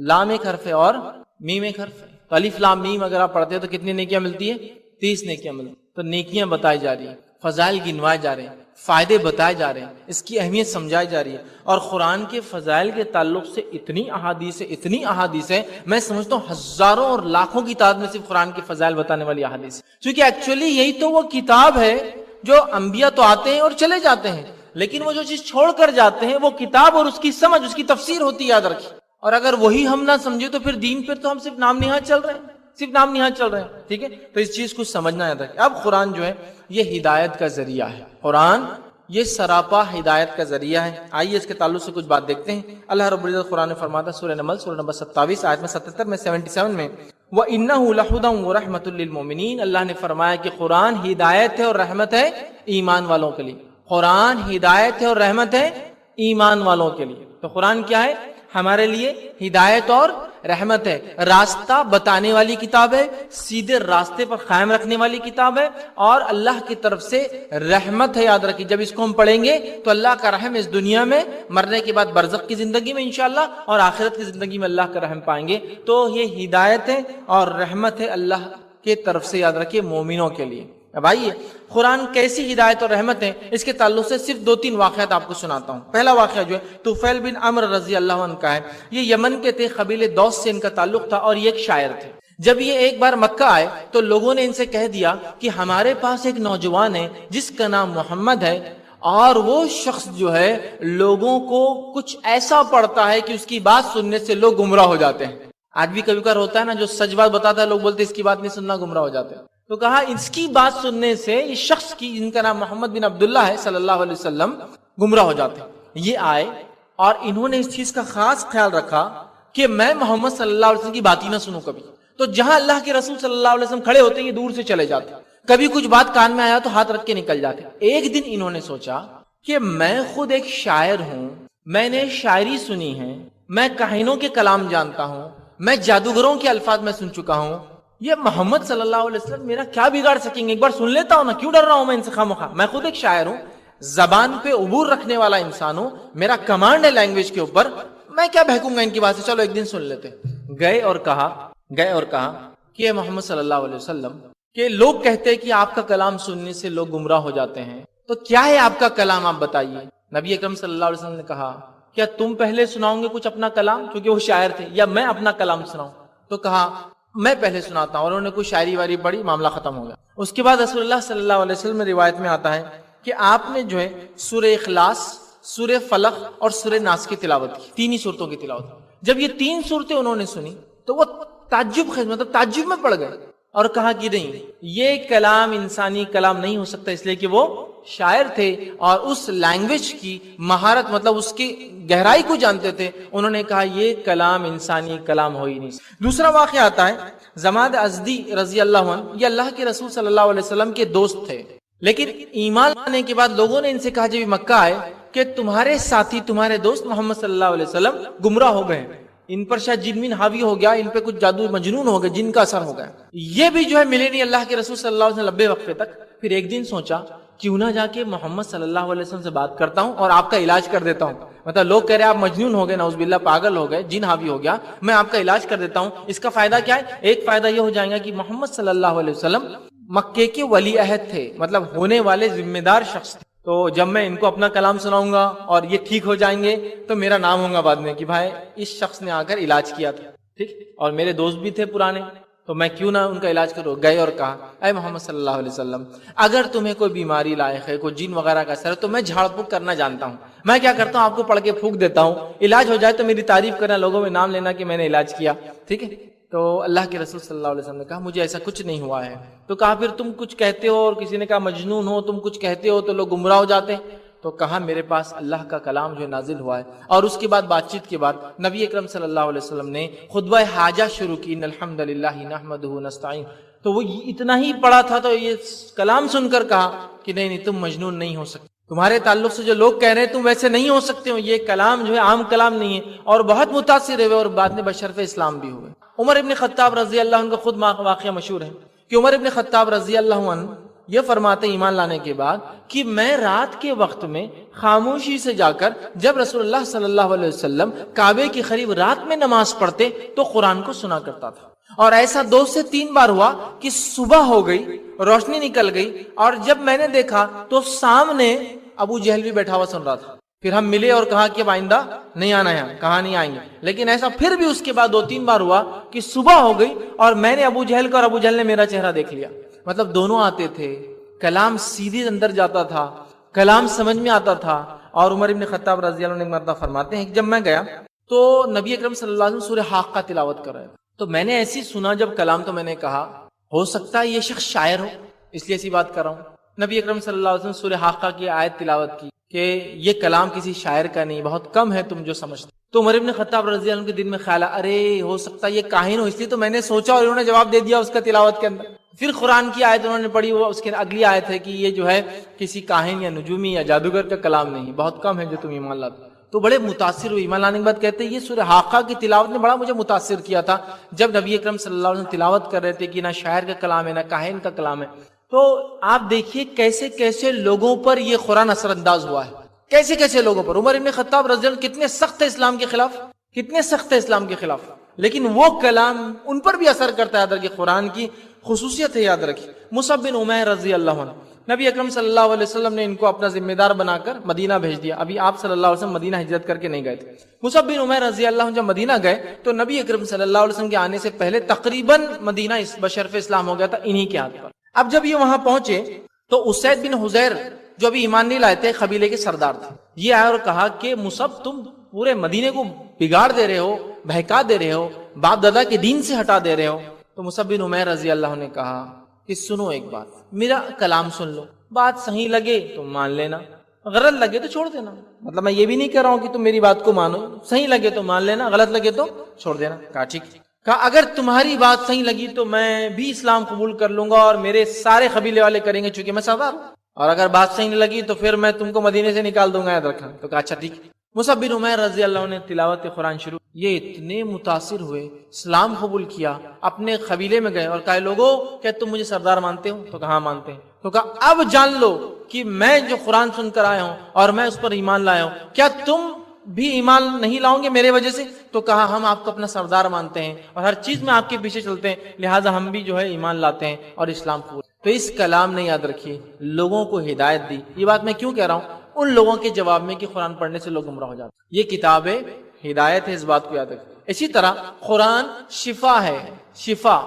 لام ایک حرف ہے اور میم ایک حرف ہے. تو الف لام میم اگر آپ پڑھتے ہیں تو کتنی نیکیاں ملتی ہے؟ 30 نیکیاں ملتی. تو نیکیاں بتائی جا رہی ہیں، فضائل گنوائے جا رہے ہیں، فائدے بتائے جا رہے ہیں، اس کی اہمیت سمجھائی جا رہی ہے. اور قرآن کے فضائل کے تعلق سے اتنی احادیث ہے، میں سمجھتا ہوں ہزاروں اور لاکھوں کی تعداد میں صرف قرآن کے فضائل بتانے والی احادیث. کیونکہ ایکچولی یہی تو وہ کتاب ہے جو انبیاء تو آتے ہیں اور چلے جاتے ہیں، لیکن وہ جو چیز چھوڑ کر جاتے ہیں وہ کتاب اور اس کی سمجھ، اس کی تفسیر ہوتی ہے. یاد رکھیے. اور اگر وہی ہم نہ سمجھے تو پھر دین پر تو ہم صرف نام نہاد چل رہے ہیں، صرف نام نہاد چل رہے ہیں. ٹھیک ہے، تو اس چیز کو سمجھنا یاد رکھیں. اب قرآن جو ہے یہ ہدایت کا ذریعہ ہے. قرآن یہ سراپا ہدایت کا ذریعہ ہے. آئیے اس کے تعلق سے کچھ بات دیکھتے ہیں. اللہ رب العزت قرآن میں فرماتا ہے، سورہ نمل سورہ نمبر 27 آیت میں 77 میں 77 میں، وَإِنَّهُ لَهُدًى وَرَحْمَةٌ لِّلْمُؤْمِنِينَ. اللہ نے فرمایا کہ قرآن ہدایت ہے اور رحمت ہے ایمان والوں کے لیے. قرآن ہدایت ہے اور رحمت ہے ایمان والوں کے لیے. تو قرآن کیا ہے؟ ہمارے لیے ہدایت اور رحمت ہے، راستہ بتانے والی کتاب ہے، سیدھے راستے پر قائم رکھنے والی کتاب ہے، اور اللہ کی طرف سے رحمت ہے. یاد رکھیے جب اس کو ہم پڑھیں گے تو اللہ کا رحم اس دنیا میں، مرنے کے بعد برزخ کی زندگی میں انشاءاللہ، اور آخرت کی زندگی میں اللہ کا رحم پائیں گے. تو یہ ہدایت ہے اور رحمت ہے اللہ کی طرف سے، یاد رکھیے مومنوں کے لیے. اب آئیے قرآن کیسی ہدایت اور رحمت ہے، اس کے تعلق سے صرف 2-3 واقعات آپ کو سناتا ہوں. پہلا واقعہ جو ہے طفیل بن عمرو رضی اللہ عنہ کا ہے. یہ یمن کے تھے، قبیلے دوس سے ان کا تعلق تھا، اور یہ ایک شاعر تھے. جب یہ ایک بار مکہ آئے تو لوگوں نے ان سے کہہ دیا کہ ہمارے پاس ایک نوجوان ہے جس کا نام محمد ہے، اور وہ شخص جو ہے لوگوں کو کچھ ایسا پڑھتا ہے کہ اس کی بات سننے سے لوگ گمراہ ہو جاتے ہیں. آج بھی کبھی کبھار ہوتا ہے نا، جو سچ بات بتاتا ہے لوگ بولتے ہیں اس کی بات نہیں سننا، گمراہ ہو جاتے ہیں. تو کہا اس کی بات سننے سے اس شخص کی، جن کا نام محمد بن عبداللہ ہے صلی اللہ علیہ وسلم، گمراہ ہو جاتے ہیں. یہ آئے اور انہوں نے اس چیز کا خاص خیال رکھا کہ میں محمد صلی اللہ علیہ وسلم کی بات ہی نہ سنوں کبھی. تو جہاں اللہ کے رسول صلی اللہ علیہ وسلم کھڑے ہوتے ہیں یہ دور سے چلے جاتے. کبھی کچھ بات کان میں آیا تو ہاتھ رکھ کے نکل جاتے. ایک دن انہوں نے سوچا کہ میں خود ایک شاعر ہوں، میں نے شاعری سنی ہے، میں کاہنوں کے کلام جانتا ہوں، میں جادوگروں کے الفاظ میں سن چکا ہوں، یہ محمد صلی اللہ علیہ وسلم میرا کیا بگاڑ سکیں گے، ایک بار سن لیتا ہوں نا، کیوں ڈر رہا ہوں میں ان سے خواہ. میں خود ایک شاعر ہوں، زبان پہ عبور رکھنے والا انسان ہوں، میرا کمانڈ ہے لینگویج کے اوپر، میں کیا بہکوں گا ان کی بات سے، چلو ایک دن سن لیتے. گئے اور کہا کہ محمد صلی اللہ علیہ وسلم کہ لوگ کہتے ہیں کہ آپ کا کلام سننے سے لوگ گمراہ ہو جاتے ہیں، تو کیا ہے آپ کا کلام، آپ بتائیے. نبی اکرم صلی اللہ علیہ وسلم نے کہا کیا تم پہلے سناؤں گے کچھ اپنا کلام، کیونکہ وہ شاعر تھے، یا میں اپنا کلام سناؤں؟ تو کہا میں پہلے سناتا ہوں، اور انہوں نے کچھ شاعری واری پڑھی، معاملہ ختم ہو گیا۔ اس کے بعد رسول اللہ صلی اللہ علیہ وسلم روایت میں آتا ہے کہ آپ نے جو ہے سورہ اخلاص، سورہ فلق اور سورہ ناس کی تلاوت کی، تین ہی صورتوں کی تلاوت۔ جب یہ تین صورتیں انہوں نے سنی تو وہ تعجب میں پڑ گئے اور کہا کہ نہیں، یہ کلام انسانی کلام نہیں ہو سکتا، اس لیے کہ وہ شاعر تھے اور اس لینگویج کی مہارت، مطلب اس کی گہرائی کو جانتے تھے۔ انہوں نے کہا یہ کلام انسانی کلام ہو ہی نہیں سکتا۔ دوسرا واقعہ آتا ہے زماد ازدی رضی اللہ عنہ، یہ اللہ کے رسول صلی اللہ علیہ وسلم کے دوست تھے، لیکن ایمان لانے کے بعد لوگوں نے ان سے کہا جب مکہ آئے کہ تمہارے ساتھی، تمہارے دوست محمد صلی اللہ علیہ وسلم گمراہ ہو گئے، ان پر شاید جن من حاوی ہو گیا، ان پہ کچھ جادو مجنون ہو گئے، جن کا اثر ہو گیا، یہ بھی جو ہے ملے نہیں اللہ کے رسول صلی اللہ علیہ وسلم لمبے وقفے تک۔ پھر ایک دن سوچا کیوں نہ جا کے محمد صلی اللہ علیہ وسلم سے بات کرتا ہوں اور آپ کا علاج کر دیتا ہوں، مطلب لوگ کہہ رہے ہیں آپ مجنون ہو گئے، نعوذ باللہ پاگل ہو گئے، جن حاوی ہو گیا، میں آپ کا علاج کر دیتا ہوں۔ اس کا فائدہ کیا ہے؟ ایک فائدہ یہ ہو جائے گا کہ محمد صلی اللہ علیہ وسلم مکے کے ولی عہد تھے، مطلب ہونے والے ذمہ دار شخص تھے، تو جب میں ان کو اپنا کلام سناؤں گا اور یہ ٹھیک ہو جائیں گے تو میرا نام ہوگا بعد میں کہ بھائی اس شخص نے آ کر علاج کیا تھا، ٹھیک، اور میرے دوست بھی تھے پرانے، تو میں کیوں نہ ان کا علاج کروں۔ گئے اور کہا اے محمد صلی اللہ علیہ وسلم، اگر تمہیں کوئی بیماری لائق ہے، کوئی جن وغیرہ کا اثر ہے، تو میں جھاڑ پھونک کرنا جانتا ہوں، میں کیا کرتا ہوں آپ کو پڑھ کے پھونک دیتا ہوں، علاج ہو جائے تو میری تعریف کرنا، لوگوں میں نام لینا کہ میں نے علاج کیا، ٹھیک ہے۔ تو اللہ کے رسول صلی اللہ علیہ وسلم نے کہا مجھے ایسا کچھ نہیں ہوا ہے۔ تو کہا پھر تم کچھ کہتے ہو، اور کسی نے کہا مجنون ہو، تم کچھ کہتے ہو تو لوگ گمراہ ہو جاتے ہیں۔ تو کہا میرے پاس اللہ کا کلام جو نازل ہوا ہے، اور اس کے بعد بات چیت کے بعد نبی اکرم صلی اللہ علیہ وسلم نے خطبہ حاجہ شروع کی، ان الحمد للہ نحمدہ ونستعین، تو وہ اتنا ہی پڑھا تھا تو یہ کلام سن کر کہا کہ نہیں تم مجنون نہیں ہو سکتے، تمہارے تعلق سے جو لوگ کہہ رہے ہیں تم ویسے نہیں ہو سکتے ہو، یہ کلام جو ہے عام کلام نہیں ہے، اور بہت متاثر ہوئے اور بعد میں بشرف اسلام بھی ہوئے۔ عمر ابن خطاب رضی اللہ عنہ کا خود واقعہ مشہور ہے کہ عمر ابن خطاب رضی اللہ عنہ یہ فرماتے ایمان لانے کے بعد کہ میں رات کے وقت میں خاموشی سے جا کر جب رسول اللہ صلی اللہ علیہ وسلم کعبے کے قریب رات میں نماز پڑھتے تو قرآن کو سنا کرتا تھا، اور ایسا 2 سے 3 بار ہوا کہ صبح ہو گئی، روشنی نکل گئی، اور جب میں نے دیکھا تو سامنے ابو جہل بھی بیٹھا ہوا سن رہا تھا۔ پھر ہم ملے اور کہا کہ اب آئندہ نہیں آنا ہے، کہا نہیں آئیں گے، لیکن ایسا پھر بھی اس کے بعد 2-3 بار ہوا کہ صبح ہو گئی اور میں نے ابو جہل کو اور ابو جہل نے میرا چہرہ دیکھ لیا، مطلب دونوں آتے تھے، کلام سیدھے اندر جاتا تھا، کلام سمجھ میں آتا تھا۔ اور عمر ابن خطاب رضی اللہ عنہ ایک مرتبہ فرماتے ہیں کہ جب میں گیا تو نبی اکرم صلی اللہ علیہ وسلم سورہ حاقہ تلاوت کر رہے تھے، تو میں نے ایسی سنا جب کلام، تو میں نے کہا ہو سکتا ہے یہ شخص شاعر ہو، اس لیے ایسی بات کر رہا ہوں۔ نبی اکرم صلی اللہ علیہ وسلم سورہ حاقہ کی آیت تلاوت کی کہ یہ کلام کسی شاعر کا نہیں، بہت کم ہے تم جو سمجھتے۔ تو عمر ابن خطاب رضی اللہ عنہ کے دل میں خیال ارے ہو سکتا ہے یہ کاہن ہو، اس لیے تو میں نے سوچا اور انہوں نے جواب دے دیا اس کا تلاوت کے اندر۔ پھر قرآن کی آیت انہوں نے پڑھی، وہ اس کے اگلی آیت ہے کہ یہ جو ہے کسی کاہن یا نجومی یا جادوگر کا کلام نہیں، بہت کم ہے جو تم ایمان لاتے۔ تو بڑے متاثر ہوئے، ایمان لانے کے بعد کہتے ہیں یہ سورہ حاقہ کی تلاوت نے بڑا مجھے متاثر کیا تھا، جب نبی اکرم صلی اللہ علیہ وسلم تلاوت کر رہے تھے کہ نہ شاعر کا کلام ہے نہ کاہن کا کلام ہے۔ تو آپ دیکھیے کیسے کیسے لوگوں پر یہ قرآن اثر انداز ہوا ہے، کیسے کیسے لوگوں پر۔ عمر ابن خطاب رضی اللہ عنہ کتنے سخت ہے اسلام کے خلاف، کتنے سخت ہے اسلام کے خلاف، لیکن وہ کلام ان پر بھی اثر کرتا ہے۔ یاد رکھیے قرآن کی خصوصیت ہے، یاد رکھیے۔ مصعب بن عمیر رضی اللہ عنہ، نبی اکرم صلی اللہ علیہ وسلم نے ان کو اپنا ذمہ دار بنا کر مدینہ بھیج دیا، ابھی آپ صلی اللہ علیہ وسلم مدینہ ہجرت کر کے نہیں گئے تھے۔ مصعب بن عمیر رضی اللہ عنہ جب مدینہ گئے تو نبی اکرم صلی اللہ علیہ وسلم کے آنے سے پہلے تقریباً مدینہ بشرف اسلام ہو گیا تھا انہی کے ہاتھ پر۔ اب جب یہ وہاں پہنچے تو اسید بن حذیر جو ابھی ایمان نہیں لائے تھے، قبیلے کے سردار تھے، یہ آیا اور کہا کہ مصعب تم پورے مدینے کو بگاڑ دے رہے ہو، بہکا دے رہے ہو، باپ دادا کے دین سے ہٹا دے رہے ہو۔ تو مصعب بن عمیر رضی اللہ عنہ نے کہا کہ سنو ایک بات، میرا کلام سن لو، بات صحیح لگے تو مان لینا، غلط لگے تو چھوڑ دینا، مطلب میں یہ بھی نہیں کہہ رہا ہوں کہ تم میری بات کو مانو، صحیح لگے تو مان لینا، غلط لگے تو چھوڑ دینا۔ کہا ٹھیک۔ کہا اگر تمہاری بات صحیح لگی تو میں بھی اسلام قبول کر لوں گا اور میرے سارے قبیلے والے کریں گے چونکہ میں سردار ہوں، اور اگر بات صحیح نہیں لگی تو پھر میں تم کو مدینے سے نکال دوں گا، یاد رکھنا۔ تو کہا اچھا ٹھیک۔ مصعب بن عمیر رضی اللہ عنہ نے تلاوت قرآن شروع، یہ اتنے متاثر ہوئے، اسلام قبول کیا، اپنے قبیلے میں گئے اور کہا لوگوں کیا تم مجھے سردار مانتے ہو؟ تو کہا مانتے ہیں۔ تو کہا اب جان لو کہ میں جو قرآن سن کر آیا ہوں اور میں اس پر ایمان لایا ہوں، کیا تم بھی ایمان نہیں لاؤں گے میرے وجہ سے؟ تو کہا ہم آپ کو اپنا سردار مانتے ہیں اور ہر چیز میں آپ کے پیچھے چلتے ہیں، لہٰذا ہم بھی جو ہے ایمان لاتے ہیں اور اسلام قبول۔ تو اس کلام نے یاد رکھیے لوگوں کو ہدایت دی۔ یہ بات میں کیوں کہہ رہا ہوں؟ ان لوگوں کے جواب میں کہ قرآن پڑھنے سے لوگ گمراہ ہو جاتے ہیں۔ یہ کتاب ہدایت ہے، اس بات کو یاد رکھیں۔ اسی طرح قرآن شفا ہے، شفا۔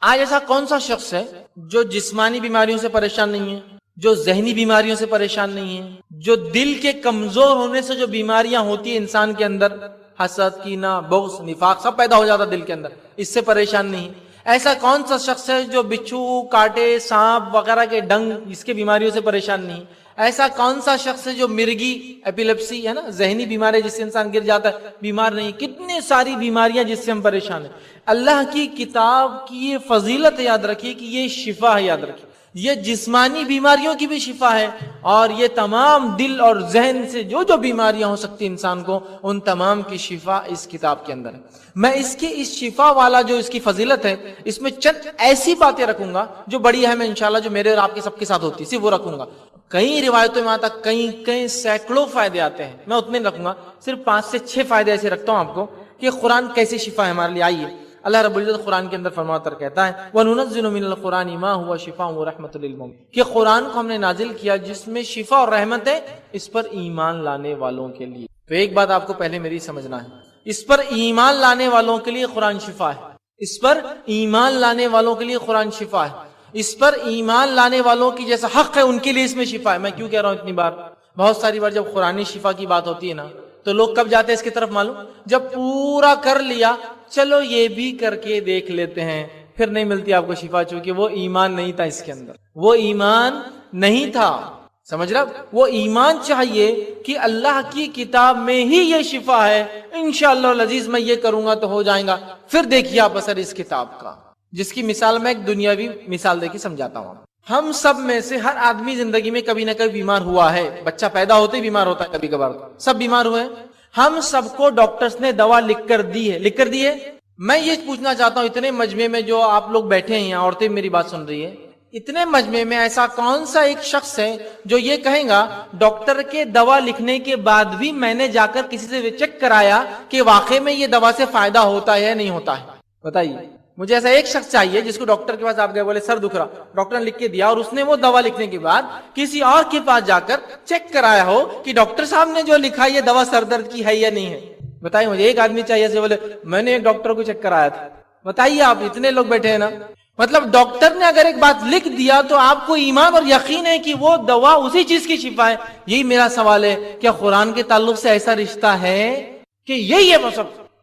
آج ایسا کون سا شخص ہے جو جسمانی بیماریوں سے پریشان نہیں ہے، جو ذہنی بیماریوں سے پریشان نہیں ہے، جو دل کے کمزور ہونے سے جو بیماریاں ہوتی ہیں انسان کے اندر، حسد، کینہ، بغض، نفاق، سب پیدا ہو جاتا دل کے اندر، اس سے پریشان نہیں؟ ایسا کون سا شخص ہے جو بچھو، کاٹے، سانپ وغیرہ کے ڈنگ، اس کے بیماریوں سے پریشان نہیں؟ ایسا کون سا شخص ہے جو مرگی، ایپیلیپسی ہے نا، ذہنی بیماری جس سے انسان گر جاتا ہے، بیمار نہیں؟ کتنی ساری بیماریاں جس سے ہم پریشان ہیں۔ اللہ کی کتاب کی یہ فضیلت یاد رکھیے کہ یہ شفا ہے، یاد رکھیے یہ جسمانی بیماریوں کی بھی شفا ہے، اور یہ تمام دل اور ذہن سے جو بیماریاں ہو سکتی انسان کو، ان تمام کی شفا اس کتاب کے اندر ہے۔ میں اس شفا والا جو اس کی فضیلت ہے، اس میں چند ایسی باتیں رکھوں گا جو بڑی اہم ہے انشاءاللہ، جو میرے اور آپ کے سب کے ساتھ ہوتی ہے، صرف وہ رکھوں گا۔ کئی روایتوں میں آتا کئی سینکڑوں فائدے آتے ہیں، میں اتنے رکھوں گا، صرف 5 سے 6 فائدے ایسے رکھتا ہوں آپ کو کہ قرآن کیسے شفا ہے ہمارے لیے۔ آئیے، اللہ رب العزت قرآن کے اندر فرماتا کہتا ہے وَنُنَزِّلُ مِنَ الْقُرْآنِ مَا هُوَ شِفَاءٌ وَرَحْمَةٌ لِلْمُؤْمِنِينَ، کہ قرآن کو ہم نے نازل کیا جس میں شفا اور رحمت ہے اس پر ایمان لانے والوں کے لیے۔ تو ایک بات آپ کو پہلے میری سمجھنا ہے، اس پر ایمان لانے والوں کے لیے قرآن شفا ہے، اس پر ایمان لانے والوں کے لیے قرآن شفا ہے، اس پر ایمان لانے والوں کی جیسا حق ہے ان کے لیے اس میں شفا ہے۔ میں کیوں کہہ رہا ہوں اتنی بار؟ بہت ساری بار جب قرآنی شفا کی بات ہوتی ہے نا، تو لوگ کب جاتے ہیں اس کی طرف معلوم؟ جب پورا کر لیا، چلو یہ بھی کر کے دیکھ لیتے ہیں، پھر نہیں ملتی آپ کو شفا، چونکہ وہ ایمان نہیں تھا اس کے اندر، وہ ایمان نہیں تھا، سمجھ رہا؟ وہ ایمان چاہیے کہ اللہ کی کتاب میں ہی یہ شفا ہے، انشاءاللہ العزیز میں یہ کروں گا تو ہو جائے گا۔ پھر دیکھیے آپ اثر اس کتاب کا، جس کی مثال میں ایک دنیاوی مثال دے کے سمجھاتا ہوں۔ ہم سب میں سے ہر آدمی زندگی میں کبھی نہ کبھی بیمار ہوا ہے، بچہ پیدا ہوتے ہی بیمار ہوتا ہے، کبھی کبھار سب بیمار ہوئے ہیں۔ ہم سب کو ڈاکٹرز نے دوا لکھ کر دی ہے۔ میں یہ پوچھنا چاہتا ہوں، اتنے مجمع میں جو آپ لوگ بیٹھے ہیں، عورتیں میری بات سن رہی ہے، اتنے مجمع میں ایسا کون سا ایک شخص ہے جو یہ کہیں گا ڈاکٹر کے دوا لکھنے کے بعد بھی میں نے جا کر کسی سے چیک کرایا کہ واقعی میں یہ دوا سے فائدہ ہوتا ہے یا نہیں ہوتا ہے؟ بتائیے مجھے ایسا ایک شخص چاہیے جس کو ڈاکٹر کے پاس آپ گئے، بولے سر دکھ رہا، ڈاکٹر نے لکھ کے دیا، اور اس نے وہ دوا لکھنے کے بعد کسی اور کے پاس جا کر چیک کرایا ہو کہ ڈاکٹر صاحب نے جو لکھا یہ دوا سر درد کی ہے یا نہیں ہے؟ بتائیے مجھے ایک آدمی چاہیے سے بولے میں نے ایک ڈاکٹر کو چیک کرایا تھا۔ بتائیے آپ اتنے لوگ بیٹھے ہیں نا، مطلب ڈاکٹر نے اگر ایک بات لکھ دیا تو آپ کو ایمان اور یقین ہے کہ وہ دوا اسی چیز کی شفا ہے۔ یہی میرا سوال ہے، کیا قرآن کے تعلق سے ایسا رشتہ ہے کہ یہی ہے بس،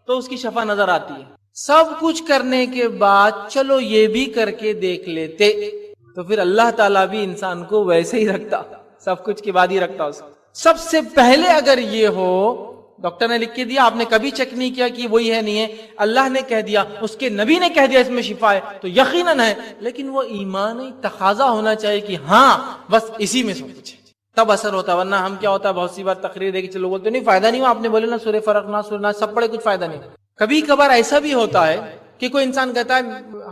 تو اس کی شفا نظر آتی ہے؟ سب کچھ کرنے کے بعد چلو یہ بھی کر کے دیکھ لیتے، تو پھر اللہ تعالیٰ بھی انسان کو ویسے ہی رکھتا، سب کچھ کے بعد ہی رکھتا اس کو۔ سب سے پہلے اگر یہ ہو، ڈاکٹر نے لکھ کے دیا، آپ نے کبھی چیک نہیں کیا کہ وہی ہے نہیں ہے، اللہ نے کہہ دیا، اس کے نبی نے کہہ دیا اس میں شفا ہے، تو یقیناً ہے، لیکن وہ ایمانی تقاضا ہونا چاہیے کہ ہاں بس اسی میں سب کچھ ہے، تب اثر ہوتا ہے۔ ورنہ ہم کیا ہوتا ہے، بہت سی بار تقریر دے کے چلو بولتے نہیں فائدہ نہیں ہوا، آپ نے بولے نا سورہ فرق نہ سورہ ناس سب پڑھے کچھ فائدہ نہیں۔ کبھی کبھار ایسا بھی ہوتا ہے کہ کوئی انسان کہتا ہے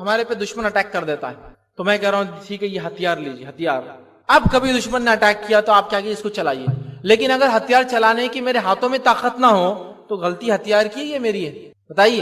ہمارے پہ دشمن اٹیک کر دیتا ہے، تو میں کہہ رہا ہوں ٹھیک ہے یہ ہتھیار لیجیے، ہتھیار۔ اب کبھی دشمن نے اٹیک کیا تو آپ کیا کہ اس کو چلائیے، لیکن اگر ہتھیار چلانے کی میرے ہاتھوں میں طاقت نہ ہو تو غلطی ہتھیار کی ہے میری ہے؟ بتائیے